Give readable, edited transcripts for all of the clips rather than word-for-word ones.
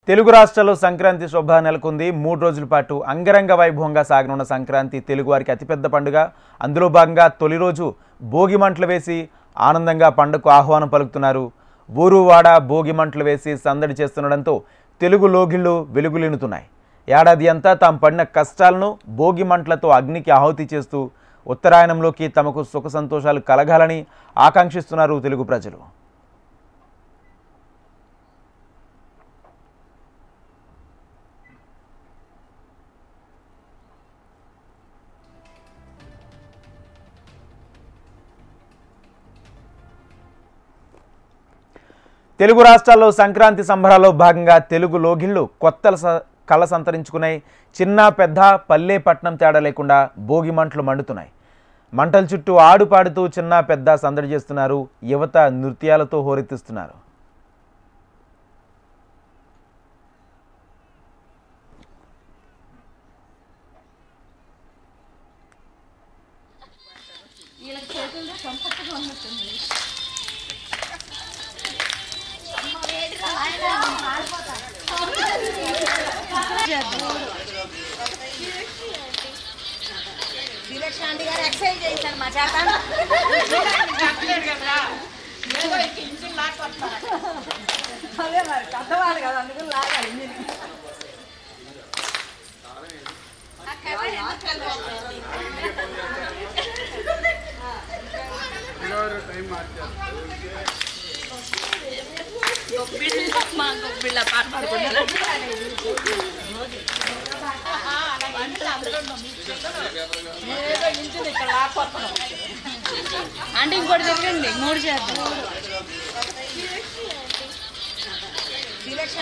తెలుగు రాష్ట్రాల్లో సంక్రాంతి శోభ నెలకొంది. 3 రోజుల పాటు అంగరంగ వైభవంగా సాగనున్న సంక్రాంతి తెలుగువారికి అతిపెద్ద పండుగ. అందులో భాగంగా తొలి రోజు భోగి మంటలు వేసి ఆనందంగా పండుగకు ఆహ్వానం పలుకుతున్నారు. ఊరు వాడ భోగి మంటలు వేసి సందడి చేస్తుండడంతో తెలుగు లోగిళ్ళు వెలుగులినుతున్నాయి. ఏడాది అంతా తాము పడిన కష్టాలను భోగి మంటలతో అగ్నికి ఆహుతి చేస్తూ ఉత్తరాయణంలోకి తమకు సుఖ సంతోషాలు కలగాలని ఆకాంక్షిస్తున్నారు తెలుగు ప్రజలు. తెలుగు రాష్ట్రాల్లో సంక్రాంతి సంబరాల్లో భాగంగా తెలుగు లోగిళ్ళు కొత్త కళ సంతరించుకున్నాయి. చిన్న పెద్ద పల్లె పట్నం తేడా లేకుండా భోగి మంటలు మండుతున్నాయి. మంటల చుట్టూ ఆడుపాడుతూ చిన్న పెద్ద సందడి చేస్తున్నారు. యువత నృత్యాలతో హోరెత్తిస్తున్నారు. అంటే ఇంకోటి తిరగండి 3 చేద్దాం.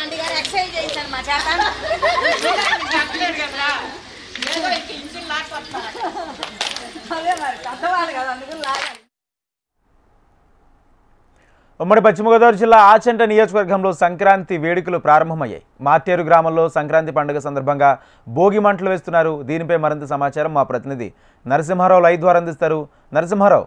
ఆంటీ గారు ఎక్సైజ్ చేశారు మా చేత. ఉమ్మడి పశ్చిమ గోదావరి జిల్లా ఆచంట నియోజకవర్గంలో సంక్రాంతి వేడుకలు ప్రారంభమయ్యాయి. మాతేరు గ్రామంలో సంక్రాంతి పండుగ సందర్భంగా భోగి మంటలు వేస్తున్నారు. దీనిపై మరింత సమాచారం మా ప్రతినిధి నరసింహారావు లైవ్ ద్వారా అందిస్తారు. నరసింహారావు.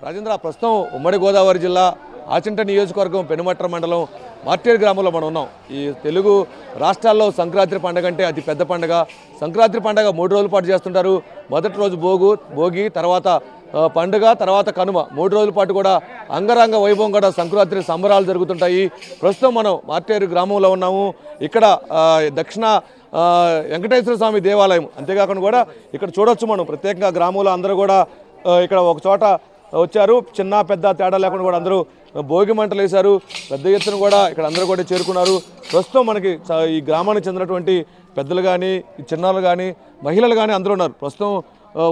రాజేంద్ర, ప్రస్తుతం ఉమ్మడి గోదావరి జిల్లా ఆచంట నియోజకవర్గం పెనుమట్ర మండలం మార్టేరు గ్రామంలో మనం ఉన్నాం. ఈ తెలుగు రాష్ట్రాల్లో సంక్రాంతి పండుగ అంటే అతి పెద్ద పండుగ. సంక్రాంతి పండుగ 3 రోజుల పాటు చేస్తుంటారు. మొదటి రోజు భోగి, తర్వాత పండుగ, తర్వాత కనుమ. 3 రోజుల పాటు కూడా అంగరంగ వైభవం కూడా సంక్రాంతి సంబరాలు జరుగుతుంటాయి. ప్రస్తుతం మనం మార్టేరు గ్రామంలో ఉన్నాము. ఇక్కడ దక్షిణ వెంకటేశ్వర స్వామి దేవాలయం, అంతేకాకుండా కూడా ఇక్కడ చూడొచ్చు మనం ప్రత్యేకంగా గ్రామంలో అందరూ కూడా ఇక్కడ ఒక చోట వచ్చారు. చిన్న పెద్ద తేడా లేకుండా కూడా అందరూ భోగి మంటలు వేశారు. పెద్ద ఎత్తున కూడా ఇక్కడ అందరూ కూడా చేరుకున్నారు. ప్రస్తుతం మనకి ఈ గ్రామానికి చెందినటువంటి పెద్దలు కానీ, చిన్నారులు కానీ, మహిళలు కానీ అందరూ ఉన్నారు. ప్రస్తుతం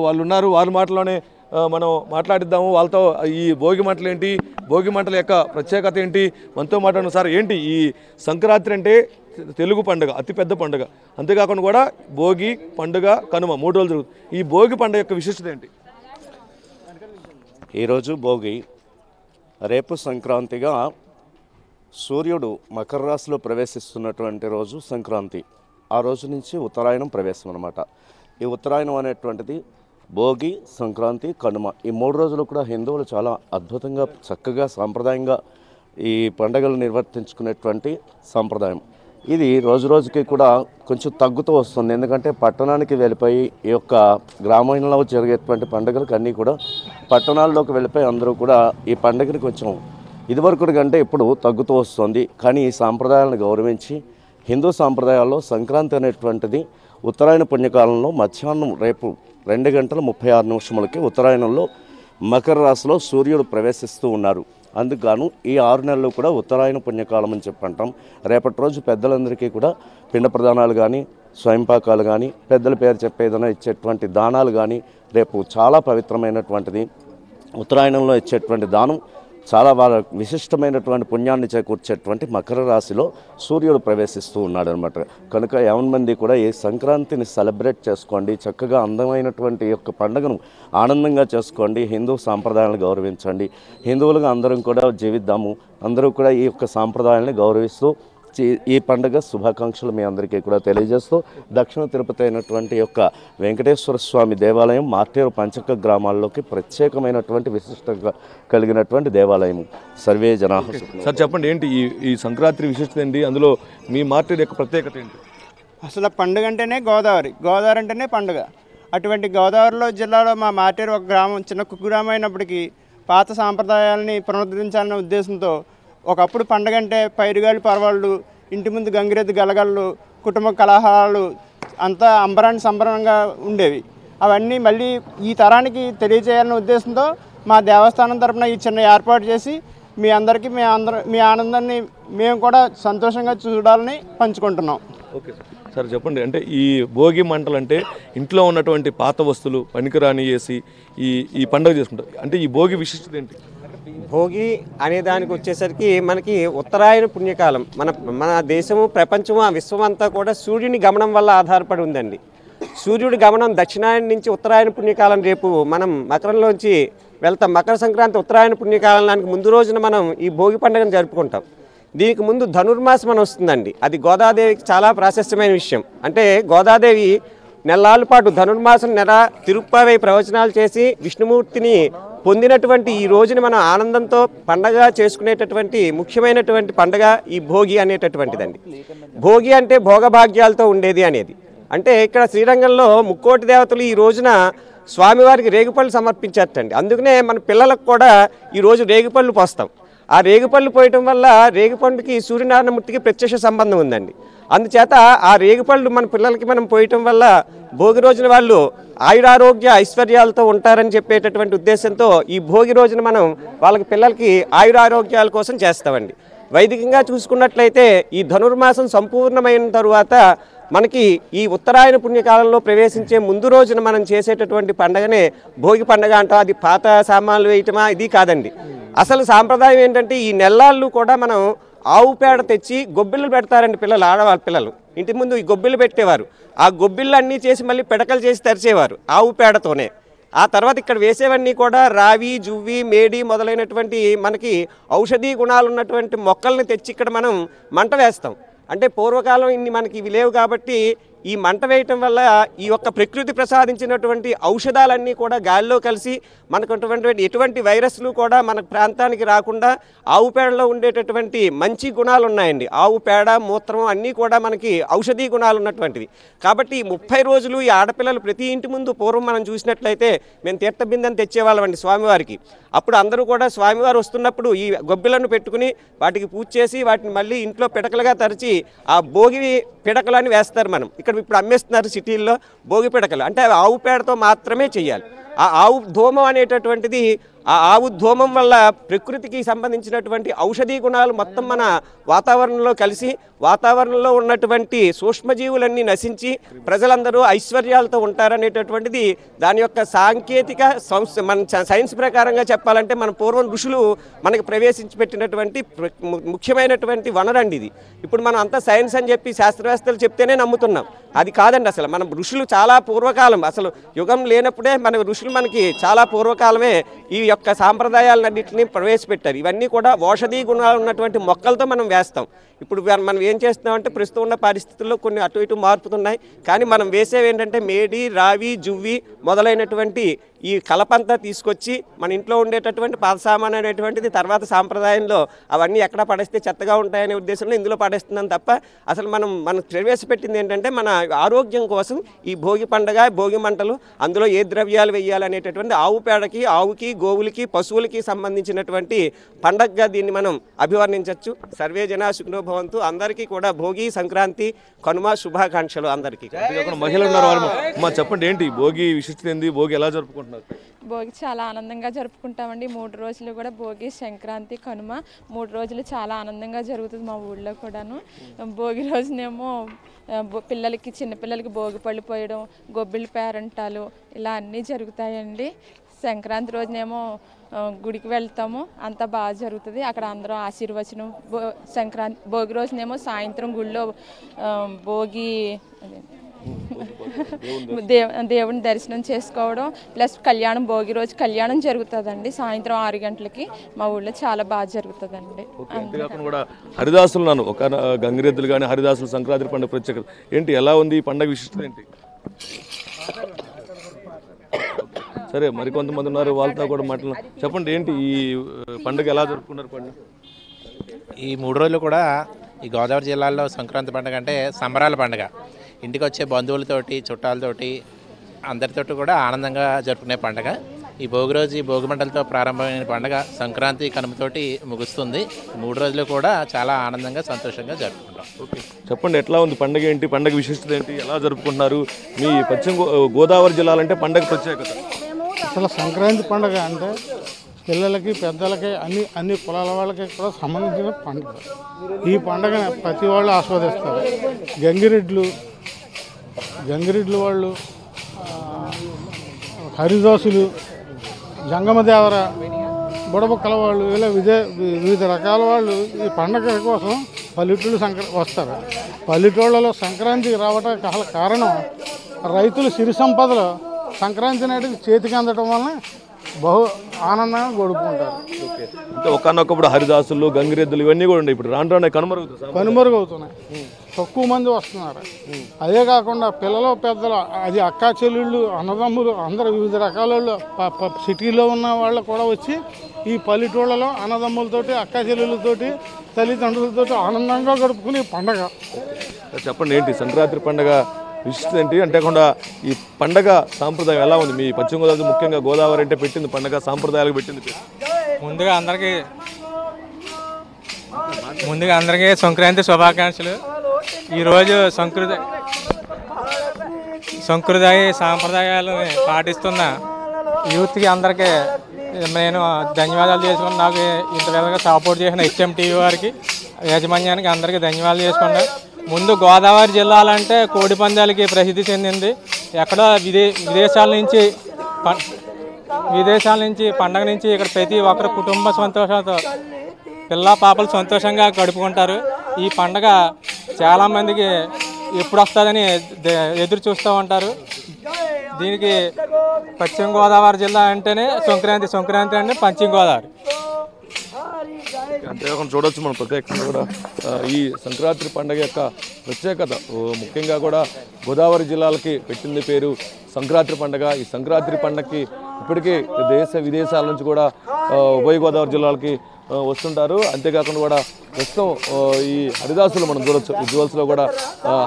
వాళ్ళు ఉన్నారు. వారి మాటలోనే మనం మాట్లాడిద్దాము. వాళ్ళతో ఈ భోగి మంటలు ఏంటి, భోగి మంటల యొక్క ప్రత్యేకత ఏంటి మనతో మాట్లాడిన సార్. ఏంటి ఈ సంక్రాంతి అంటే తెలుగు పండుగ, అతిపెద్ద పండుగ. అంతేకాకుండా కూడా భోగి, పండుగ, కనుమ 3 రోజులు జరుగుతుంది. ఈ భోగి పండుగ యొక్క విశిష్టత ఏంటి? ఈరోజు భోగి, రేపు సంక్రాంతిగా సూర్యుడు మకర రాశిలో ప్రవేశిస్తున్నటువంటి రోజు సంక్రాంతి. ఆ రోజు నుంచి ఉత్తరాయణం ప్రవేశం అన్నమాట. ఈ ఉత్తరాయణం అనేటువంటిది భోగి, సంక్రాంతి, కనుమ ఈ 3 రోజులు కూడా హిందువులు చాలా అద్భుతంగా, చక్కగా, సాంప్రదాయంగా ఈ పండుగలు నిర్వర్తించుకునేటువంటి సాంప్రదాయం. ఇది రోజు రోజుకి కూడా కొంచెం తగ్గుతూ వస్తుంది. ఎందుకంటే పట్టణానికి వెళ్ళిపోయి ఈ యొక్క గ్రామంలో జరిగేటువంటి పండుగలకు అన్నీ కూడా పట్టణాల్లోకి వెళ్ళిపోయి అందరూ కూడా ఈ పండుగని కొంచెం ఇదివరకు కంటే ఇప్పుడు తగ్గుతూ వస్తుంది. కానీ ఈ సాంప్రదాయాలను గౌరవించి హిందూ సాంప్రదాయాల్లో సంక్రాంతి అనేటువంటిది ఉత్తరాయణ పుణ్యకాలంలో మధ్యాహ్నం రేపు 2:36 ఉత్తరాయణంలో మకర రాశిలో సూర్యుడు ప్రవేశిస్తూ ఉన్నారు. అందుకు ఈ 6 నెలలు కూడా ఉత్తరాయణ పుణ్యకాలం అని చెప్పంటాం. రేపటి రోజు పెద్దలందరికీ కూడా పిండ ప్రదానాలు కానీ, స్వయంపాకాలు కానీ, పెద్దల పేరు చెప్పేదైనా ఇచ్చేటువంటి దానాలు కానీ రేపు చాలా పవిత్రమైనటువంటిది. ఉత్తరాయణంలో ఇచ్చేటువంటి దానం చాలా బాగా విశిష్టమైనటువంటి పుణ్యాన్ని చేకూర్చేటువంటి మకర రాశిలో సూర్యుడు ప్రవేశిస్తూ ఉన్నాడు అనమాట. కనుక యావన్ మంది కూడా ఈ సంక్రాంతిని సెలబ్రేట్ చేసుకోండి. చక్కగా అందమైనటువంటి యొక్క పండుగను ఆనందంగా చేసుకోండి. హిందూ సాంప్రదాయాలను గౌరవించండి. హిందువులుగా అందరం కూడా జీవిద్దాము. అందరూ కూడా ఈ యొక్క సాంప్రదాయాలను గౌరవిస్తూ ఈ పండుగ శుభాకాంక్షలు మీ అందరికీ కూడా తెలియజేస్తూ దక్షిణ తిరుపతి అయినటువంటి యొక్క వెంకటేశ్వర స్వామి దేవాలయం మార్టేరు పంచక గ్రామాల్లోకి ప్రత్యేకమైనటువంటి విశిష్టత కలిగినటువంటి దేవాలయం. సర్వే జనా. సార్ చెప్పండి, ఏంటి ఈ సంక్రాంతి విశిష్టత ఏంటి, అందులో మీ మార్టేరు యొక్క ప్రత్యేకత ఏంటి? అసలు పండుగ అంటేనే గోదావరి, గోదావరి అంటేనే పండుగ. అటువంటి గోదావరిలో జిల్లాలో మా మార్టేరు ఒక గ్రామం, చిన్న కుగ్రామం అయినప్పటికీ పాత సాంప్రదాయాలని పునరుద్ధరించాలనే ఉద్దేశంతో ఒకప్పుడు పండుగ అంటే పైరుగాలి పర్వాళ్ళు, ఇంటి ముందు గంగిరెద్దు గలగళ్ళు, కుటుంబ కలహాలు అంతా అంబరాన్ని సంబరంగా ఉండేవి. అవన్నీ మళ్ళీ ఈ తరానికి తెలియజేయాలనే ఉద్దేశంతో మా దేవస్థానం తరఫున ఈ చిన్న ఏర్పాటు చేసి మీ అందరికీ మీ ఆనందాన్ని మేము కూడా సంతోషంగా చూడాలని పంచుకుంటున్నాం. ఓకే సార్ చెప్పండి, అంటే ఈ భోగి మంటలు అంటే ఇంట్లో ఉన్నటువంటి పాత వస్తువులు పనికిరాని వేసి ఈ పండుగ చేసుకుంటారు. అంటే ఈ భోగి విశిష్టత ఏంటి? భోగి అనే దానికి వచ్చేసరికి మనకి ఉత్తరాయణ పుణ్యకాలం. మన దేశము, ప్రపంచము, ఆ విశ్వం అంతా కూడా సూర్యుని గమనం వల్ల ఆధారపడి ఉందండి. సూర్యుడి గమనం దక్షిణాయన నుంచి ఉత్తరాయణ పుణ్యకాలం రేపు మనం మకరంలోంచి వెళ్తాం. మకర సంక్రాంతి ఉత్తరాయణ పుణ్యకాలానికి ముందు రోజున మనం ఈ భోగి పండుగను జరుపుకుంటాం. దీనికి ముందు ధనుర్మాసం అని వస్తుందండి. అది గోదాదేవికి చాలా ప్రాశస్త్యమైన విషయం. అంటే గోదాదేవి నెలల పాటు ధనుర్మాసం నెల తిరుప్పావై ప్రవచనాలు చేసి విష్ణుమూర్తిని పొందినటువంటి ఈ రోజుని మనం ఆనందంతో పండగ చేసుకునేటటువంటి ముఖ్యమైనటువంటి పండగ ఈ భోగి అనేటటువంటిదండి. భోగి అంటే భోగభాగ్యాలతో ఉండేది అనేది. అంటే ఇక్కడ శ్రీరంగంలో ముక్కోటి దేవతలు ఈ రోజున స్వామివారికి రేగుపళ్ళు సమర్పించేటండి. అందుకనే మన పిల్లలకు కూడా ఈరోజు రేగుపళ్ళు పోస్తాం. ఆ రేగుపళ్ళు పోయటం వల్ల రేగుపండుకి సూర్యనారాయణమూర్తికి ప్రత్యక్ష సంబంధం ఉందండి. అందుచేత ఆ రేగుపళ్ళు మన పిల్లలకి మనం పోయటం వల్ల భోగి రోజున వాళ్ళు ఆయురారోగ్య ఐశ్వర్యాలతో ఉంటారని చెప్పేటటువంటి ఉద్దేశంతో ఈ భోగి రోజున మనం వాళ్ళకి పిల్లలకి ఆయురారోగ్యాల కోసం చేస్తామండి. వైదికంగా చూసుకున్నట్లయితే ఈ ధనుర్మాసం సంపూర్ణమైన తరువాత మనకి ఈ ఉత్తరాయణ పుణ్యకాలంలో ప్రవేశించే ముందు రోజున మనం చేసేటటువంటి పండగనే భోగి పండగ అంటాం. అది పాత సామాన్లు వేయటమా ఇది కాదండి. అసలు సాంప్రదాయం ఏంటంటే ఈ నెల్లాళ్ళు కూడా మనం ఆవు పేడ తెచ్చి గొబ్బిళ్ళు పెడతారండి. పిల్లలు, ఆడవాళ్ళ పిల్లలు ఇంటి ముందు ఈ గొబ్బిళ్ళు పెట్టేవారు. ఆ గొబ్బిళ్ళు అన్నీ చేసి మళ్ళీ పిడకలు చేసి తెరిచేవారు ఆవు పేడతోనే. ఆ తర్వాత ఇక్కడ వేసేవన్నీ కూడా రావి, జువ్వి, మేడి మొదలైనటువంటి మనకి ఔషధీ గుణాలు ఉన్నటువంటి మొక్కల్ని తెచ్చి ఇక్కడ మనం మంట వేస్తాం. అంటే పూర్వకాలం ఇన్ని మనకి ఇవి లేవు కాబట్టి ఈ మంట వేయటం వల్ల ఈ యొక్క ప్రకృతి ప్రసాదించినటువంటి ఔషధాలన్నీ కూడా గాలిలో కలిసి మనకు ఎటువంటి వైరస్లు కూడా మన ప్రాంతానికి రాకుండా ఆవు పేడలో ఉండేటటువంటి మంచి గుణాలు ఉన్నాయండి. ఆవు పేడ, మూత్రం అన్నీ కూడా మనకి ఔషధీ గుణాలు ఉన్నటువంటివి. కాబట్టి 30 రోజులు ఈ ఆడపిల్లలు ప్రతి ఇంటి ముందు పూర్వం మనం చూసినట్లయితే మేము తీర్థబిందని తెచ్చేవాళ్ళమండి స్వామివారికి. అప్పుడు అందరూ కూడా స్వామివారు వస్తున్నప్పుడు ఈ గొబ్బిలను పెట్టుకుని వాటికి పూజ చేసి వాటిని మళ్ళీ ఇంట్లో పిడకలుగా తరిచి ఆ భోగి పిడకలని వేస్తారు. మనం ఇక్కడ ఇప్పుడు అమ్మేస్తున్నారు సిటీల్లో భోగి పిడకలు. అంటే అవి ఆవు పేడతో మాత్రమే చేయాలి. ఆ ఆవు ధూమం అనేటటువంటిది, ఆ ఆవు ధూమం వల్ల ప్రకృతికి సంబంధించినటువంటి ఔషధీ గుణాలు మొత్తం మన వాతావరణంలో కలిసి వాతావరణంలో ఉన్నటువంటి సూక్ష్మజీవులన్నీ నశించి ప్రజలందరూ ఐశ్వర్యాలతో ఉంటారనేటటువంటిది దాని యొక్క సాంకేతిక మన సైన్స్ ప్రకారంగా చెప్పాలంటే మన పూర్వం ఋషులు మనకి ప్రవేశించి పెట్టినటువంటి ముఖ్యమైనటువంటి వనరండి ఇది. ఇప్పుడు మనం అంతా సైన్స్ అని చెప్పి శాస్త్రవేత్తలు చెప్తేనే నమ్ముతున్నాం. అది కాదండి. అసలు మనం ఋషులు చాలా పూర్వకాలం, అసలు యుగం లేనప్పుడే మన ఋషులు మనకి చాలా పూర్వకాలమే ఈ యొక్క సాంప్రదాయాలన్నింటినీ ప్రవేశపెట్టారు. ఇవన్నీ కూడా ఔషధీ గుణాలు ఉన్నటువంటి మొక్కలతో మనం వేస్తాం. ఇప్పుడు మనం ఏం చేస్తున్నామంటే ప్రస్తుతం ఉన్న పరిస్థితుల్లో కొన్ని అటు ఇటు మార్పుతున్నాయి. కానీ మనం వేసేవి ఏంటంటే మేడి, రావి, జువ్వి మొదలైనటువంటి ఈ కలపంతా తీసుకొచ్చి మన ఇంట్లో ఉండేటటువంటి పాత సామాన్ అనేటువంటిది తర్వాత సాంప్రదాయంలో అవన్నీ ఎక్కడ పడేస్తే చెత్తగా ఉంటాయనే ఉద్దేశంలో ఇందులో పడేస్తున్నాం తప్ప అసలు మనం ప్రవేశపెట్టింది ఏంటంటే మన ఆరోగ్యం కోసం ఈ భోగి పండుగ, భోగి మంటలు, అందులో ఏ ద్రవ్యాలు వేయాలనేటటువంటి ఆవు పేడకి, ఆవుకి, గోవులకి, పశువులకి సంబంధించినటువంటి పండగగా దీన్ని మనం అభివర్ణించవచ్చు. సర్వే జనా సుఖినో భవంతు. అందరికీ కూడా భోగి, సంక్రాంతి, కనుమ శుభాకాంక్షలు అందరికీ. మహిళలు ఉన్నారు, చెప్పండి ఏంటి భోగి విశిష్టత ఏంది, భోగి ఎలా జరుపుకుంటున్నారు? భోగి చాలా ఆనందంగా జరుపుకుంటామండి. 3 రోజులు కూడా భోగి, సంక్రాంతి, కనుమ 3 రోజులు చాలా ఆనందంగా జరుగుతుంది మా ఊళ్ళో కూడాను. భోగి రోజునేమో పిల్లలకి, చిన్నపిల్లలకి భోగి పళ్ళు పోయడం, గొబ్బిళ్ళు పేరంటాలు ఇలా అన్నీ జరుగుతాయండి. సంక్రాంతి రోజునేమో గుడికి వెళ్తాము, అంతా బాగా జరుగుతుంది. అక్కడ అందరూ ఆశీర్వచనం. భోగి రోజునేమో సాయంత్రం గుళ్ళో భోగి దేవుని దర్శనం చేసుకోవడం ప్లస్ కళ్యాణం భోగి రోజు కళ్యాణం జరుగుతుందండి సాయంత్రం 6 గంటలకి మా ఊళ్ళో చాలా బాగా జరుగుతుందండి. అంతేకాకుండా కూడా హరిదాసులు నాను ఒక గంగిరెద్దులు కానీ హరిదాసులు సంక్రాంతి పండుగ ప్రత్యేకత ఏంటి, ఎలా ఉంది ఈ పండుగ విశిష్టత ఏంటి? సరే, మరికొంతమంది ఉన్నారు, వాళ్ళతో కూడా మాట్లాడాలి. చెప్పండి, ఏంటి ఈ పండుగ ఎలా జరుపుకున్నారు? పండుగ ఈ 3 రోజులు కూడా ఈ గోదావరి జిల్లాలో సంక్రాంతి పండుగ అంటే సంబరాల పండుగ. ఇంటికి వచ్చే బంధువులతోటి చుట్టాలతోటి అందరితోటి కూడా ఆనందంగా జరుపుకునే పండుగ. ఈ భోగి రోజు ఈ భోగి మంటలతో ప్రారంభమైన పండుగ సంక్రాంతి కనుమతోటి ముగుస్తుంది. 3 రోజులు కూడా చాలా ఆనందంగా సంతోషంగా జరుపుకుంటాం. ఓకే, చెప్పండి, ఎట్లా ఉంది పండుగ, ఏంటి పండుగ విశిష్టత ఏంటి, ఎలా జరుపుకుంటున్నారు? మీ పశ్చిమ గోదావరి జిల్లాలంటే పండుగ ప్రత్యేకత. అసలు సంక్రాంతి పండుగ అంటే పిల్లలకి పెద్దలకి అన్ని కులాల వాళ్ళకి కూడా సంబంధించిన పండుగ. ఈ పండుగను ప్రతి వాళ్ళు ఆస్వాదిస్తారు. గంగిరెడ్లు వాళ్ళు, హరిదాసులు, జంగమదేవర, బుడబుక్కల వాళ్ళు, ఇలా వివిధ రకాల వాళ్ళు ఈ పండుగ కోసం పల్లెటూళ్ళు వస్తారు. పల్లెటూళ్ళలో సంక్రాంతికి రావడానికి కారణం రైతులు సిరి సంపదలు సంక్రాంతి నాటికి చేతికి అందటం వలన బహు ఆనందంగా గడుపుకుంటారు. అంటే ఒకనొకప్పుడు హరిదాసులు గంగిరెద్దులు ఇవన్నీ కూడా ఉన్నాయి, ఇప్పుడు రాను కనుమరుగవుతున్నాయి. తక్కువ మంది వస్తున్నారు. అదే కాకుండా పిల్లలు పెద్దలు, అది అక్కా చెల్లెళ్ళు అన్నదమ్ములు అందరూ వివిధ రకాల సిటీలో ఉన్న వాళ్ళు కూడా వచ్చి ఈ పల్లెటూళ్ళలో అన్నదమ్ములతోటి అక్కా చెల్లెళ్ళతోటి తల్లిదండ్రులతోటి ఆనందంగా గడుపుకునే పండగ. చెప్పండి, ఏంటి సంక్రాంతి పండుగ విశిష్టత ఏంటి? అంతేకాకుండా ఈ పండగ సాంప్రదాయం ఎలా ఉంది? మీ పశ్చిమ గోదావరి, ముఖ్యంగా గోదావరి అంటే పెట్టింది పండగ సాంప్రదాయాలకు పెట్టింది. ముందుగా అందరికీ సంక్రాంతి శుభాకాంక్షలు. ఈరోజు సంప్రదాయ సాంప్రదాయాలను పాటిస్తున్న యూత్కి అందరికీ నేను ధన్యవాదాలు చేసుకున్నాను. నాకు ఇంత విధంగా సపోర్ట్ చేసిన HMTV వారికి, యాజమాన్యానికి అందరికీ ధన్యవాదాలు చేసుకున్నాను. ముందు గోదావరి జిల్లాలంటే కోడి పందాలకి ప్రసిద్ధి చెందింది. ఎక్కడో విదేశాల నుంచి పండగ నుంచి ఇక్కడ ప్రతి ఒక్కరు కుటుంబ సంతోషాలతో పిల్ల పాపలు సంతోషంగా గడుపుకుంటారు. ఈ పండగ చాలామందికి ఎప్పుడు వస్తుందని ఎదురు చూస్తూ ఉంటారు. దీనికి పశ్చిమ గోదావరి జిల్లా అంటేనే సంక్రాంతి అంటే పశ్చిమ గోదావరి. అంతేకాకుండా చూడవచ్చు మనం ప్రత్యేకంగా కూడా ఈ సంక్రాంతి పండుగ యొక్క ప్రత్యేకత. ముఖ్యంగా కూడా గోదావరి జిల్లాలకి పెట్టింది పేరు సంక్రాంతి పండుగ. ఈ సంక్రాంతి పండుగకి ఇప్పటికే దేశ విదేశాల నుంచి కూడా ఉభయ గోదావరి జిల్లాలకి వస్తుంటారు. అంతేకాకుండా కూడా ప్రస్తుతం ఈ హరిదాసులు మనం చూడవచ్చు, విజువల్స్లో కూడా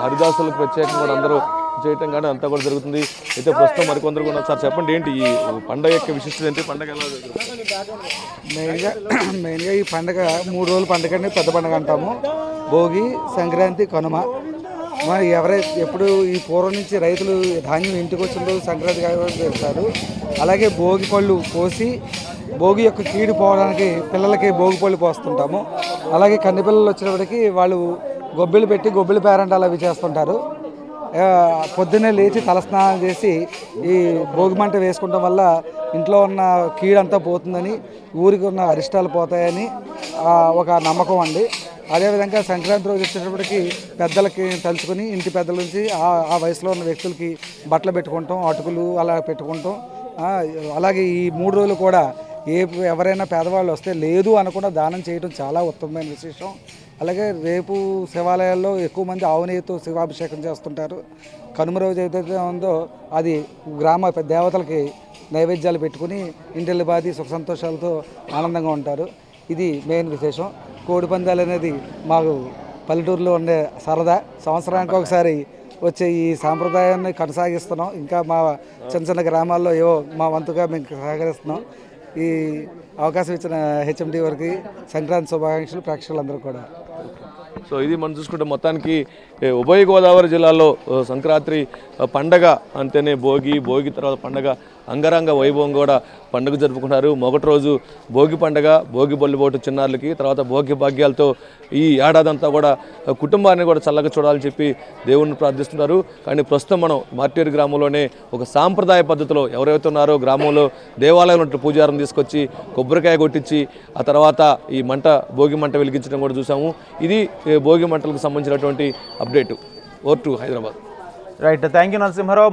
హరిదాసులకు ప్రత్యేకంగా కూడా అందరూ చేయటం కానీ అంతా కూడా జరుగుతుంది. అయితే ప్రస్తుతం మరికొందరు కూడా సార్ చెప్పండి, ఏంటి ఈ పండుగ యొక్క విశిష్టత ఏంటి, పండుగ ఎలా జరుగుతుంది? మెయిన్గా ఈ పండుగ 3 రోజుల పండుగ అంటే పెద్ద పండుగ అంటాము. భోగి, సంక్రాంతి, కనుమ. మరి ఎప్పుడు ఈ పూర్వం నుంచి రైతులు ధాన్యం ఇంటికి వచ్చిన రోజు సంక్రాంతి పెడతారు. అలాగే భోగి పళ్ళు పోసి భోగి యొక్క కీడు పోవడానికి పిల్లలకి భోగి పళ్ళు పోస్తుంటాము. అలాగే కన్ని పిల్లలు వచ్చినప్పటికీ వాళ్ళు గొబ్బిలు పెట్టి గొబ్బిలి పేరంటాలు అవి చేస్తుంటారు. పొద్దున్నే లేచి తలస్నానం చేసి ఈ భోగి మంట వేసుకోవడం వల్ల ఇంట్లో ఉన్న కీడంతా పోతుందని, ఊరికి ఉన్న అరిష్టాలు పోతాయని ఒక నమ్మకం అండి. అదేవిధంగా సంక్రాంతి రోజు వచ్చేటప్పటికి పెద్దలకి తలుచుకొని ఇంటి పెద్దల నుంచి ఆ వయసులో ఉన్న వ్యక్తులకి బట్టలు పెట్టుకుంటాం, అటుకులు అలా పెట్టుకుంటాం. అలాగే ఈ 3 రోజులు కూడా ఎవరైనా పేదవాళ్ళు వస్తే లేదు అనకుండా దానం చేయడం చాలా ఉత్తమమైన విశేషం. అలాగే రేపు శివాలయాల్లో ఎక్కువ మంది ఆవు నెయ్యితో శివాభిషేకం చేస్తుంటారు. కనుమ రోజు ఏదైతే ఉందో అది గ్రామ దేవతలకి నైవేద్యాలు పెట్టుకుని ఇంటిల్లి బాది సుఖ సంతోషాలతో ఆనందంగా ఉంటారు. ఇది మెయిన్ విశేషం. కోడి పందాలు అనేది మాకు పల్లెటూరులో ఉండే సరదా. సంవత్సరానికి ఒకసారి వచ్చే ఈ సాంప్రదాయాన్ని కొనసాగిస్తున్నాం. ఇంకా మా చిన్న గ్రామాల్లో ఏవో మా వంతుగా మేము సహకరిస్తున్నాం. ఈ అవకాశం ఇచ్చిన HMTV వారికి సంక్రాంతి శుభాకాంక్షలు ప్రేక్షకులందరూ కూడా. సో ఇది మనం చూసుకుంటే మొత్తానికి ఉభయ గోదావరి జిల్లాలో సంక్రాంతి పండగ అంటేనే భోగి తర్వాత పండగ అంగరంగ వైభవం కూడా పండుగ జరుపుకుంటారు. మొదటి రోజు భోగి పండగ, భోగి బొల్లిబోటు చిన్నారులకి, తర్వాత భోగి భాగ్యాలతో ఈ ఏడాదంతా కూడా కుటుంబాన్ని కూడా చల్లగా చూడాలని చెప్పి దేవుణ్ణి ప్రార్థిస్తున్నారు. కానీ ప్రస్తుతం మనం మార్టేరు గ్రామంలోనే ఒక సాంప్రదాయ పద్ధతిలో ఎవరైతే ఉన్నారో గ్రామంలో దేవాలయం నుండి పూజారం తీసుకొచ్చి కొబ్బరికాయ కొట్టించి ఆ తర్వాత ఈ భోగి మంట వెలిగించడం కూడా చూసాము. ఇది భోగి మంటలకు సంబంధించినటువంటి update. Over to Hyderabad. Right, thank you Narasimha Rao.